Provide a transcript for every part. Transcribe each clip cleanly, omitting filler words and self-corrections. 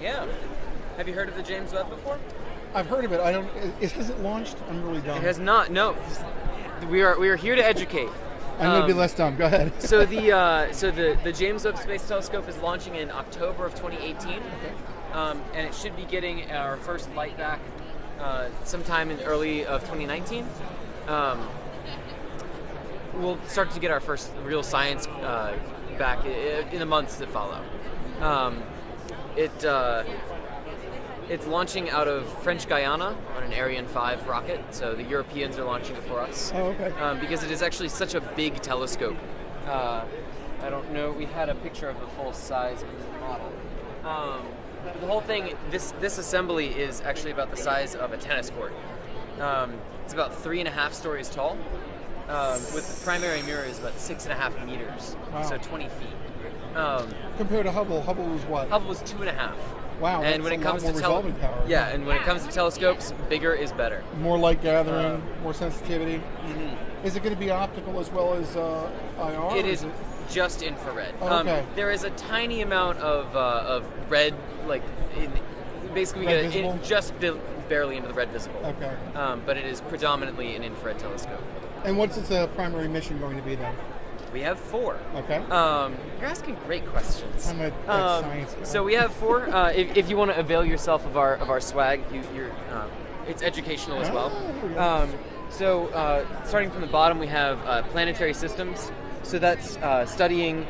Yeah. Have you heard of the James Webb before? I've heard of it. I don't. Has it launched? I'm really dumb. It has not. No. We are here to educate. I'm going to be less dumb. Go ahead. So the James Webb Space Telescope is launching in October of 2018, Okay. and it should be getting our first light back sometime in early of 2019. We'll start to get our first real science back in the months that follow. It's launching out of French Guiana on an Ariane 5 rocket, so the Europeans are launching it for us. Oh, okay. Because it is actually such a big telescope. I don't know, we had a picture of the full size model. But the whole thing, this assembly is actually about the size of a tennis court. It's about 3.5 stories tall, with the primary mirror is about 6.5 meters, Wow. so 20 feet. Compared to Hubble, Hubble was what? Hubble was 2.5. Wow, And when it comes to resolving power. yeah, and when it comes to telescopes, bigger is better. More light gathering, more sensitivity. Mm-hmm. Is it going to be optical as well as IR? It is just infrared. Oh, okay. There is a tiny amount of red, like basically we Red get visible? it just barely into the red visible. Okay. But it is predominantly an infrared telescope. And what's its primary mission going to be then? We have 4. Okay. You're asking great questions. I'm a science guy. So we have 4. If you want to avail yourself of our swag, you're it's educational as well. So starting from the bottom, we have planetary systems. So that's studying.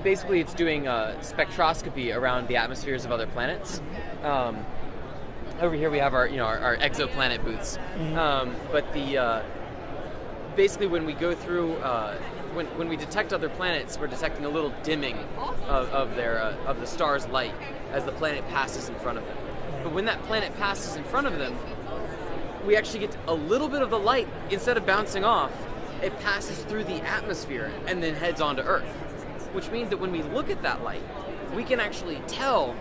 Basically, it's doing spectroscopy around the atmospheres of other planets. Over here, we have our exoplanet booths. But the basically, when we go through, when we detect other planets, we're detecting a little dimming of the star's light as the planet passes in front of them. But when that planet passes in front of them, we actually get a little bit of the light. Instead of bouncing off, it passes through the atmosphere and then heads onto Earth. Which means that when we look at that light, we can actually tell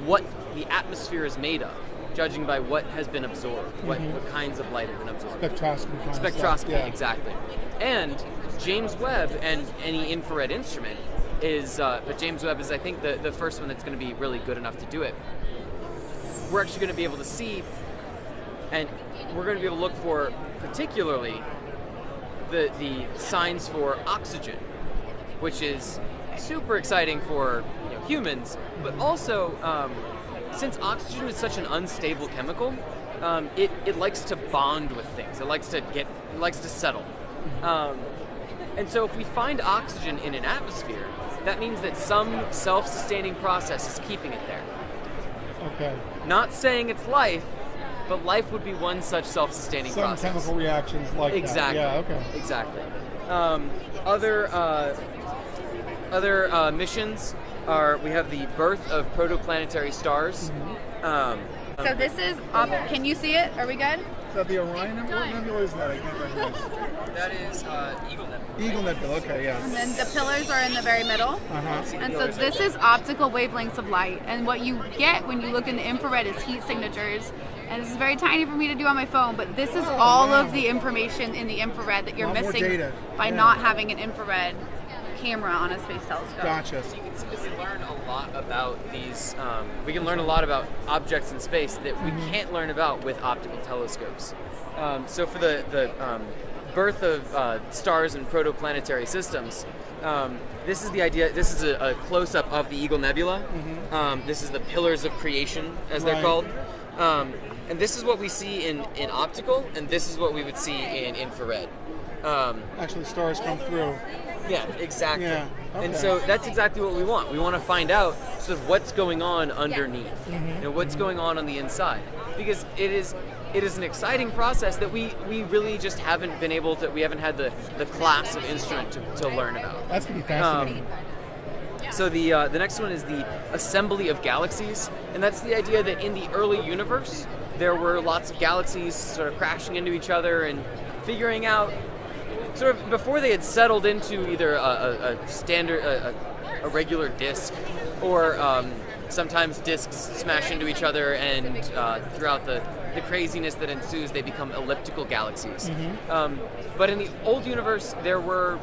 what the atmosphere is made of, judging by what has been absorbed, what kinds of light have been absorbed. Spectroscopy. Kind of Spectroscopy, stuff. Yeah. exactly. And James Webb and any infrared instrument is, but James Webb is, I think, the first one that's going to be really good enough to do it. We're actually going to be able to see, and we're going to be able to look for, particularly, the signs for oxygen, which is super exciting for humans, but also since oxygen is such an unstable chemical, it likes to bond with things. It likes to settle. And so if we find oxygen in an atmosphere, that means that some self-sustaining process is keeping it there. Okay. Not saying it's life, but life would be one such self-sustaining process. Some chemical reactions like exactly. that. Yeah, okay. Exactly. Other missions are, we have the birth of protoplanetary stars. So this is, can you see it? Are we good? Is that the Orion Nebula? What nebula is that? I can't recognize. That is Eagle Nebula. Eagle Nebula, okay, yeah. And then the pillars are in the very middle. And so this is optical wavelengths of light. And what you get when you look in the infrared is heat signatures. And this is very tiny for me to do on my phone, but this is all of the information in the infrared that you're missing by not having an infrared camera on a space telescope. Gotcha. So you can learn a lot about these. We can learn a lot about objects in space that we can't learn about with optical telescopes. So for the birth of stars and protoplanetary systems, this is the idea. This is a close-up of the Eagle Nebula. This is the pillars of creation, as they're called. And this is what we see in optical, and this is what we would see in infrared. Actually, stars come through. Yeah, exactly. Yeah, okay. And so that's exactly what we want. We want to find out sort of what's going on underneath, what's going on the inside, because it is an exciting process that we really just haven't been able to. We haven't had the class of instrument to learn about. That's gonna be fascinating. So the next one is the assembly of galaxies, and that's the idea that in the early universe there were lots of galaxies sort of crashing into each other and figuring out, sort of before they had settled into either a standard, a regular disk, or sometimes disks smash into each other, and throughout the craziness that ensues, they become elliptical galaxies. But in the old universe, there were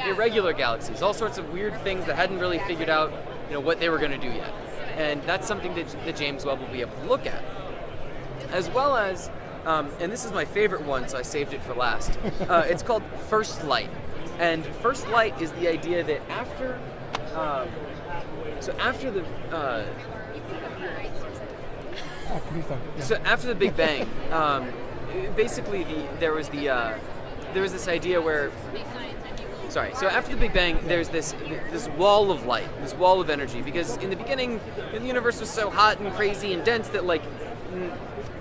irregular galaxies, all sorts of weird things that hadn't really figured out, what they were going to do yet. and that's something that the James Webb will be able to look at. As well as, and this is my favorite one, so I saved it for last. It's called first light. And first light is the idea that after the Big Bang, basically there was this idea where, so after the Big Bang, there's this wall of light, this wall of energy, because in the beginning, the universe was so hot and crazy and dense that like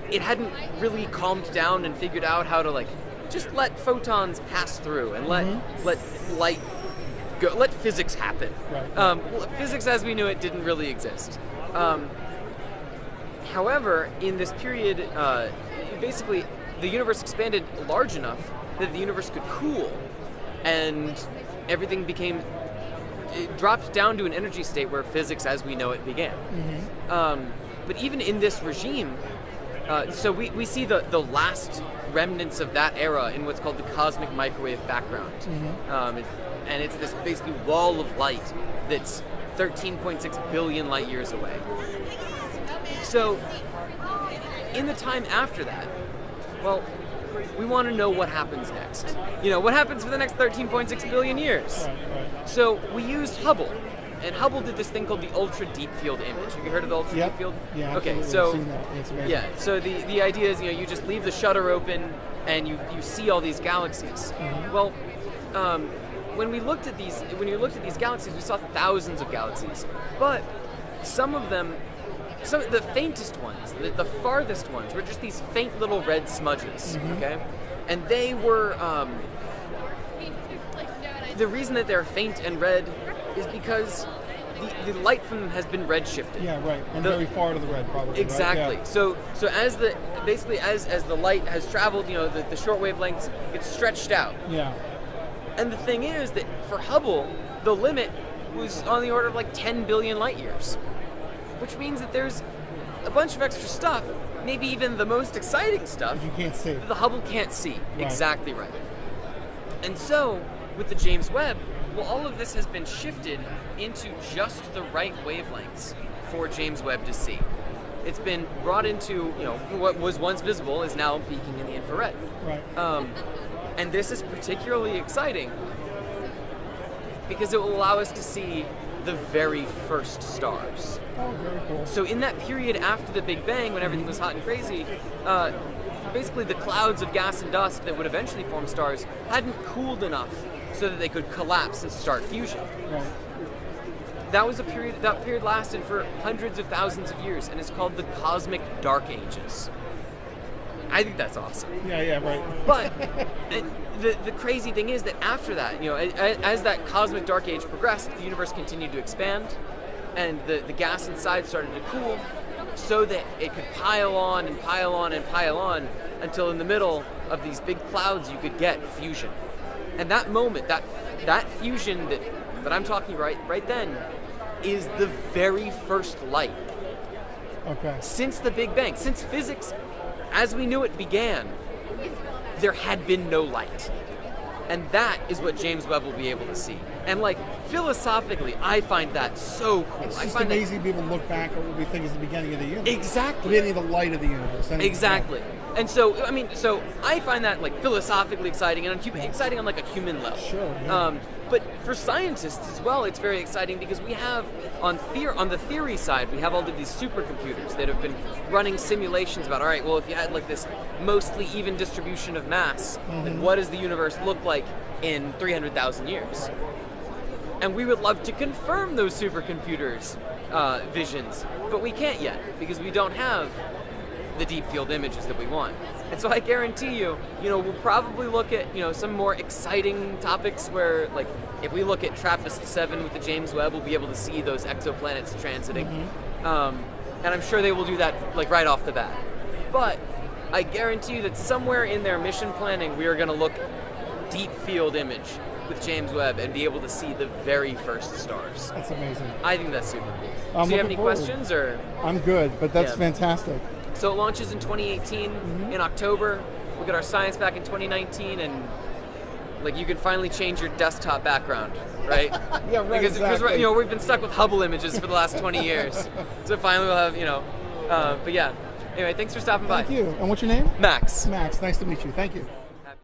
it hadn't really calmed down and figured out how to like just let photons pass through and let light go, let physics happen. Right. Physics as we knew it didn't really exist. However, in this period, basically the universe expanded large enough that the universe could cool, and everything it dropped down to an energy state where physics as we know it began. But even in this regime, so we see the last remnants of that era in what's called the cosmic microwave background. And it's this basically wall of light that's 13.6 billion light years away. So in the time after that, well, we want to know what happens next. What happens for the next 13.6 billion years? Right. So we used Hubble, and Hubble did this thing called the ultra deep field image. Have you heard of the ultra deep field? Yeah. Okay, I've so seen that. It's amazing. yeah, so the idea is you just leave the shutter open and you see all these galaxies. Well, when you looked at these galaxies, we saw thousands of galaxies, but some of the faintest ones, the farthest ones, were just these faint little red smudges. Okay, and they were the reason that they're faint and red is because the light from them has been redshifted. Yeah, right. And very far to the red, probably. Exactly. Right? So as the light has traveled, the short wavelengths get stretched out. Yeah. And the thing is that for Hubble, the limit was on the order of like 10 billion light years, which means that there's a bunch of extra stuff, maybe even the most exciting stuff, You can't see. the Hubble can't see. Right. Exactly right. And so, with the James Webb, well, all of this has been shifted into just the right wavelengths for James Webb to see. It's been brought into, what was once visible is now peaking in the infrared. Right. And this is particularly exciting because it will allow us to see the very first stars. Oh, very cool. So in that period after the Big Bang, when everything was hot and crazy, basically the clouds of gas and dust that would eventually form stars hadn't cooled enough so that they could collapse and start fusion. Right. That period lasted for hundreds of thousands of years, and it's called the Cosmic Dark Ages. I think that's awesome. Yeah, right. But the crazy thing is that after that, as that cosmic dark age progressed, the universe continued to expand, and the gas inside started to cool, so that it could pile on and pile on and pile on until in the middle of these big clouds you could get fusion. And that moment, that fusion that I'm talking right then, is the very first light. Okay. Since the Big Bang, since physics as we knew it began, there had been no light. And that is what James Webb will be able to see. And philosophically, I find that so cool. It's just amazing to be able to look back at what we think is the beginning of the universe. Exactly. The beginning of the light of the universe. Exactly. And so I find that philosophically exciting and exciting on a human level. Sure. Yeah. But for scientists as well, it's very exciting because we have on the theory side, we have all of these supercomputers that have been running simulations about, all right, well, if you had this mostly even distribution of mass, then what does the universe look like in 300,000 years? And we would love to confirm those supercomputers' visions, but we can't yet because we don't have the deep field images that we want. And so I guarantee you, we'll probably look at, some more exciting topics where, if we look at TRAPPIST-7 with the James Webb, we'll be able to see those exoplanets transiting. And I'm sure they will do that, right off the bat. But I guarantee you that somewhere in their mission planning, we are going to look deep field image with James Webb and be able to see the very first stars. That's amazing. I think that's super cool. Do you have any questions? Or I'm good, but that's fantastic. So it launches in 2018 in October. We got our science back in 2019, and like you can finally change your desktop background, right? Yeah, right, Because exactly. you know, we've been stuck with Hubble images for the last 20 years, so finally we'll have, you know. But yeah. Anyway, thanks for stopping by. Thank you. And what's your name? Max. Max. Nice to meet you. Thank you.